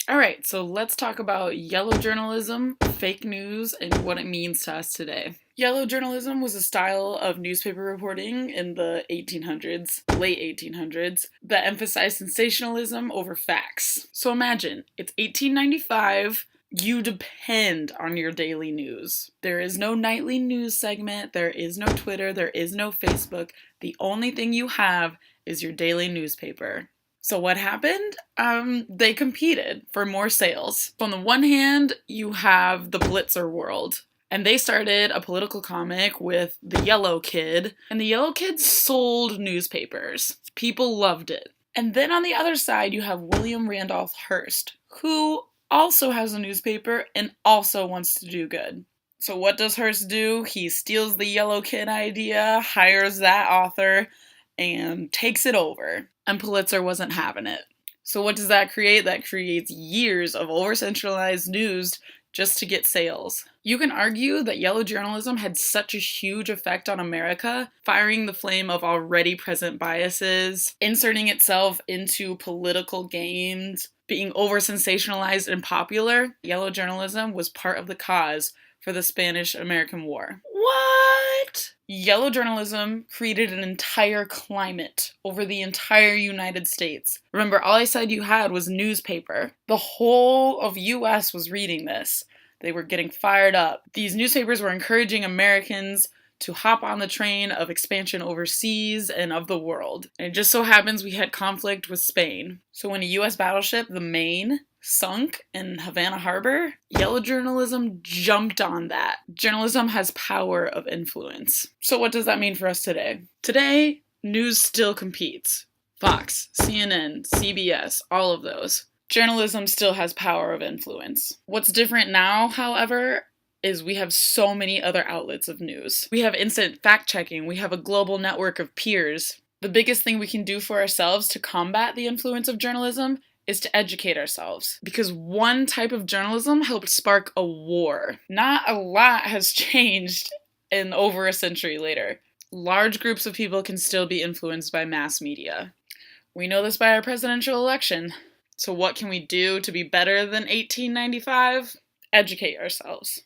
All right, so let's talk about yellow journalism, fake news, and what it means to us today. Yellow journalism was a style of newspaper reporting in the 1800s, late 1800s, that emphasized sensationalism over facts. So imagine, it's 1895, you depend on your daily news. There is no nightly news segment, there is no Twitter, there is no Facebook. The only thing you have is your daily newspaper. So what happened? They competed for more sales. On the one hand, you have the Blitzer world. And they started a political comic with the Yellow Kid. And the Yellow Kid sold newspapers. People loved it. And then on the other side, you have William Randolph Hearst, who also has a newspaper and also wants to do good. So what does Hearst do? He steals the Yellow Kid idea, hires that author, and takes it over. And Pulitzer wasn't having it. So what does that create? That creates years of over-centralized news just to get sales. You can argue that yellow journalism had such a huge effect on America, firing the flame of already present biases, inserting itself into political games, being over-sensationalized and popular. Yellow journalism was part of the cause for the Spanish-American War. What? Yellow journalism created an entire climate over the entire United States. Remember, all I said you had was newspaper. The whole of US was reading this. They were getting fired up. These newspapers were encouraging Americans to hop on the train of expansion overseas and of the world. And it just so happens we had conflict with Spain. So when a US battleship, the Maine, sunk in Havana Harbor, yellow journalism jumped on that. Journalism has power of influence. So what does that mean for us today? Today, news still competes. Fox, CNN, CBS, all of those. Journalism still has power of influence. What's different now, however, is we have so many other outlets of news. We have instant fact-checking. We have a global network of peers. The biggest thing we can do for ourselves to combat the influence of journalism is to educate ourselves. Because one type of journalism helped spark a war. Not a lot has changed in over a century later. Large groups of people can still be influenced by mass media. We know this by our presidential election. So what can we do to be better than 1895? Educate ourselves.